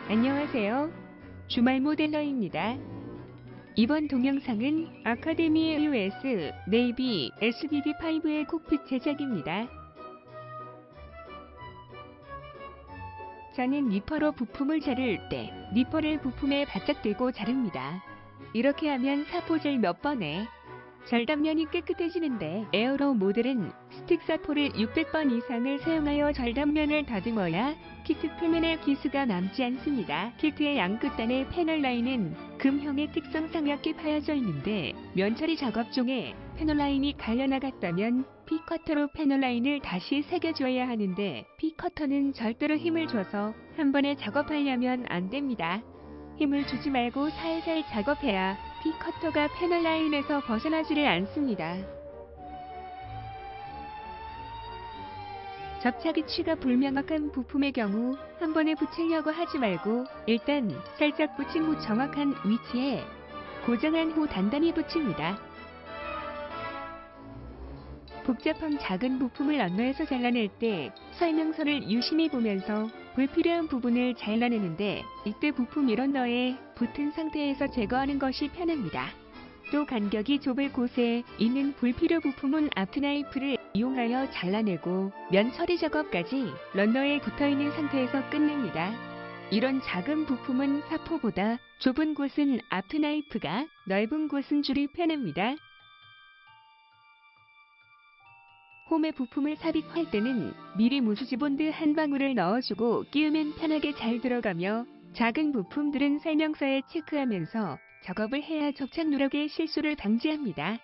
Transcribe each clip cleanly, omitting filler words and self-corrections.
안녕하세요. 주말 모델러입니다. 이번 동영상은 아카데미 US 네이비 SBD5의 콕핏 제작입니다. 저는 니퍼로 부품을 자를 때 니퍼를 부품에 바짝 대고 자릅니다. 이렇게 하면 사포질 몇 번에 절단면이 깨끗해지는데 에어로 모델은 스틱 사포를 600번 이상을 사용하여 절단면을 다듬어야 키트 표면에 기스가 남지 않습니다. 키트의 양끝단의 패널 라인은 금형의 특성상 얇게 파여져 있는데 면처리 작업 중에 패널 라인이 갈려나갔다면 P커터로 패널 라인을 다시 새겨줘야 하는데 P커터는 절대로 힘을 줘서 한 번에 작업하려면 안 됩니다. 힘을 주지 말고 살살 작업해야 P커터가 패널 라인에서 벗어나지를 않습니다. 접착 위치가 불명확한 부품의 경우 한 번에 붙이려고 하지 말고 일단 살짝 붙인 후 정확한 위치에 고정한 후 단단히 붙입니다. 복잡한 작은 부품을 언더에서 잘라낼 때 설명서를 유심히 보면서 불필요한 부분을 잘라내는데 이때 부품 일언더에 붙은 상태에서 제거하는 것이 편합니다. 또 간격이 좁을 곳에 있는 불필요 부품은 아프나이프를 이용하여 잘라내고 면 처리 작업까지 런너에 붙어있는 상태에서 끝냅니다. 이런 작은 부품은 사포보다 좁은 곳은 아프나이프가, 넓은 곳은 줄이 편합니다. 홈에 부품을 삽입할 때는 미리 무수지본드 한 방울을 넣어주고 끼우면 편하게 잘 들어가며 작은 부품들은 설명서에 체크하면서 작업을 해야 접착 누락의 실수를 방지합니다.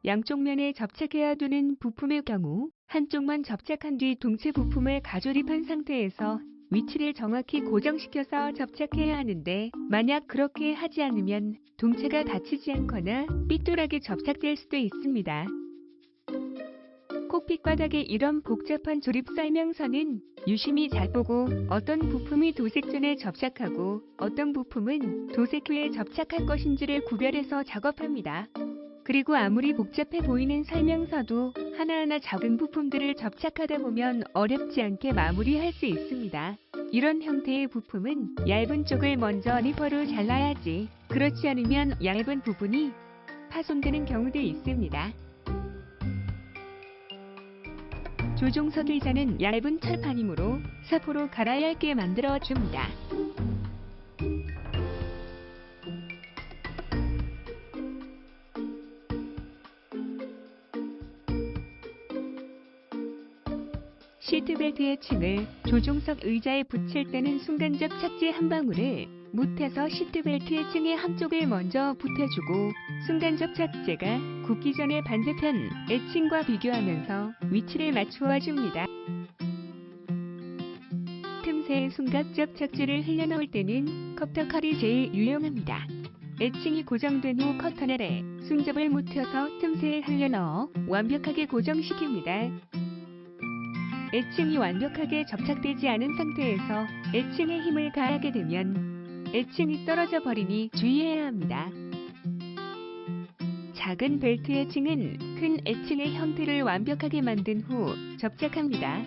양쪽 면에 접착해야 되는 부품의 경우 한쪽만 접착한 뒤 동체 부품을 가조립한 상태에서 위치를 정확히 고정시켜서 접착해야 하는데 만약 그렇게 하지 않으면 동체가 다치지 않거나 삐뚤하게 접착될 수도 있습니다. 콕핏 바닥에 이런 복잡한 조립 설명서는 유심히 잘 보고 어떤 부품이 도색 전에 접착하고 어떤 부품은 도색 후에 접착할 것인지를 구별해서 작업합니다. 그리고 아무리 복잡해 보이는 설명서도 하나하나 작은 부품들을 접착하다 보면 어렵지 않게 마무리할 수 있습니다. 이런 형태의 부품은 얇은 쪽을 먼저 니퍼로 잘라야지. 그렇지 않으면 얇은 부분이 파손되는 경우도 있습니다. 조종석 의자는 얇은 철판이므로 사포로 갈아 얇게 만들어줍니다. 시트벨트의 층을 조종석 의자에 붙일 때는 순간적 착지 한 방울을 못해서 시트벨트의 층의 한쪽을 먼저 붙여주고 순간접 착지가 굳기 전에 반대편 애칭과 비교하면서 위치를 맞추어 줍니다. 틈새에 순간접 착지를 흘려넣을 때는 커터 칼이 제일 유용합니다. 애칭이 고정된 후 커터넬에 순접을 묻혀서 틈새에 흘려넣어 완벽하게 고정시킵니다. 애칭이 완벽하게 접착되지 않은 상태에서 애칭에 힘을 가하게 되면 애칭이 떨어져 버리니 주의해야 합니다. 작은 벨트 애칭은 큰 애칭의 형태를 완벽하게 만든 후 접착합니다.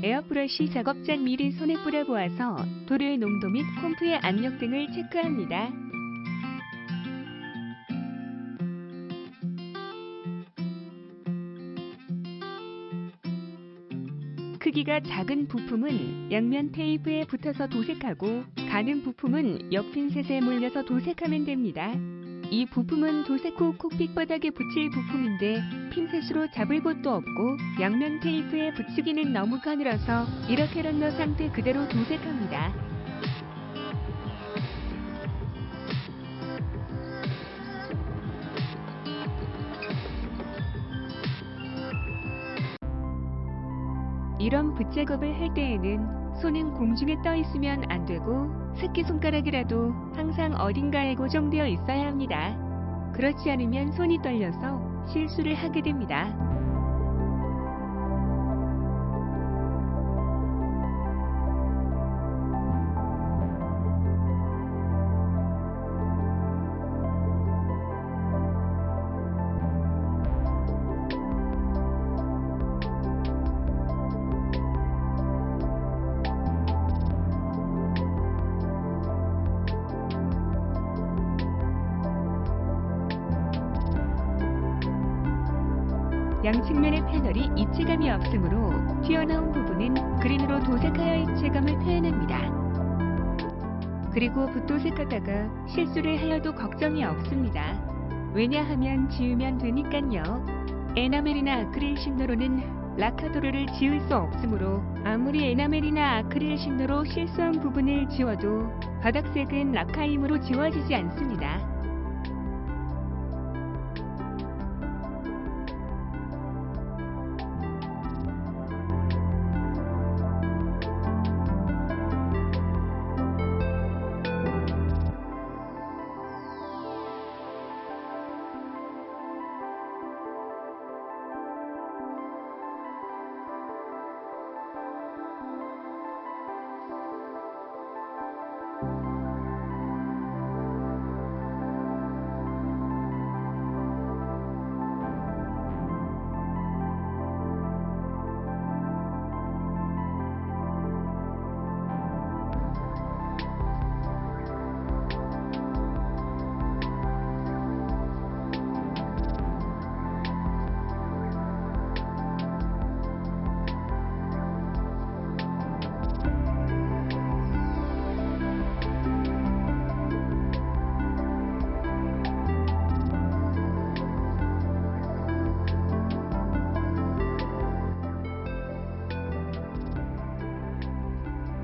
에어브러쉬 작업 전 미리 손에 뿌려보아서 도료의 농도 및 콤프의 압력 등을 체크합니다. 크기가 작은 부품은 양면 테이프에 붙어서 도색하고 가는 부품은 옆 핀셋에 물려서 도색하면 됩니다. 이 부품은 도색 후 콕핏 바닥에 붙일 부품인데 핀셋으로 잡을 곳도 없고 양면 테이프에 붙이기는 너무 가늘어서 이렇게 런너 상태 그대로 도색합니다. 이런 붓작업을 할 때에는 손은 공중에 떠 있으면 안 되고 새끼손가락이라도 항상 어딘가에 고정되어 있어야 합니다. 그렇지 않으면 손이 떨려서 실수를 하게 됩니다. 양측면의 패널이 입체감이 없으므로 튀어나온 부분은 그린으로 도색하여 입체감을 표현합니다. 그리고 붓도색하다가 실수를 하여도 걱정이 없습니다. 왜냐하면 지우면 되니깐요. 에나멜이나 아크릴 심노로는 라카도르를 지울 수 없으므로 아무리 에나멜이나 아크릴 심노로 실수한 부분을 지워도 바닥색은 라카임으로 지워지지 않습니다.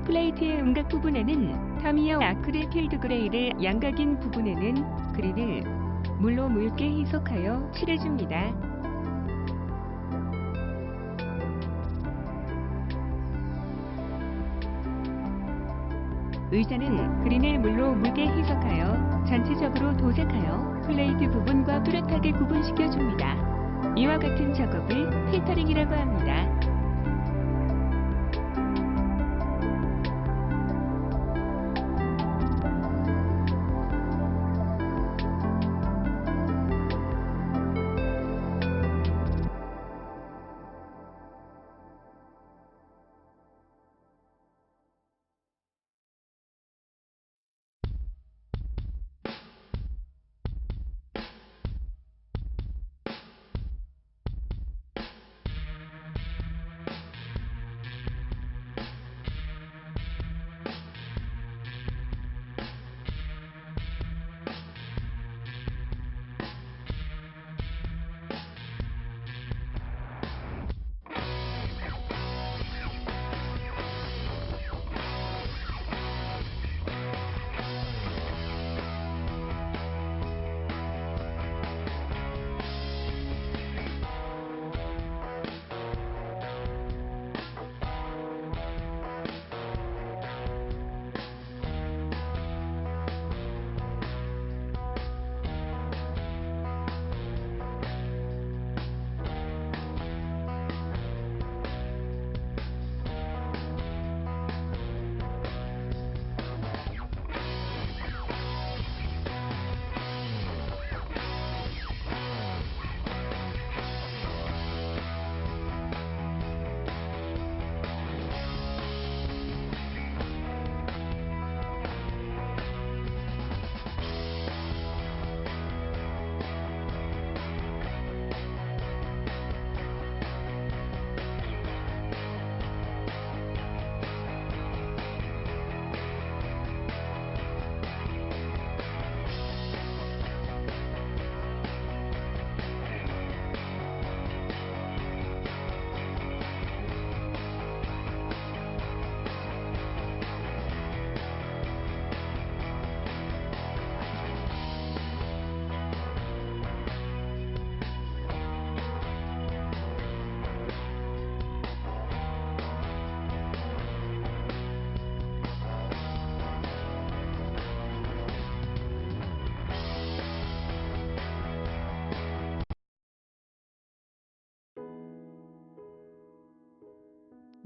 플레이트의 음각 부분에는 타미어 아크릴 필드 그레이를, 양각인 부분에는 그린을 물로 묽게 희석하여 칠해줍니다. 의자는 그린을 물로 묽게 희석하여 전체적으로 도색하여 플레이트 부분과 뚜렷하게 구분시켜줍니다. 이와 같은 작업을 필터링이라고 합니다.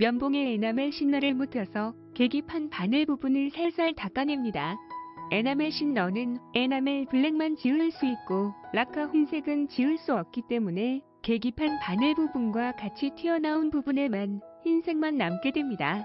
면봉에 에나멜 신너를 묻혀서 계기판 바늘 부분을 살살 닦아냅니다. 에나멜 신너는 에나멜 블랙만 지울 수 있고 라카 혼색은 지울 수 없기 때문에 계기판 바늘 부분과 같이 튀어나온 부분에만 흰색만 남게 됩니다.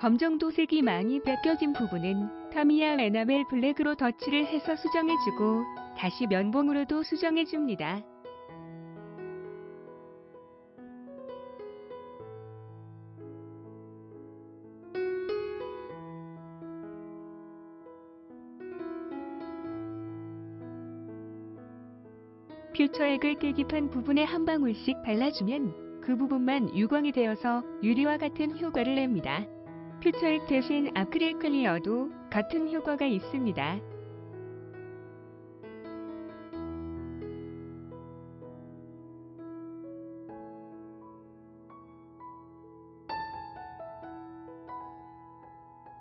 검정 도색이 많이 벗겨진 부분은 타미야 에나멜 블랙으로 덧칠을 해서 수정해주고 다시 면봉으로도 수정해줍니다. 퓨처액을 깨기판 부분에 한 방울씩 발라주면 그 부분만 유광이 되어서 유리와 같은 효과를 냅니다. 퓨처액 대신 아크릴 클리어도 같은 효과가 있습니다.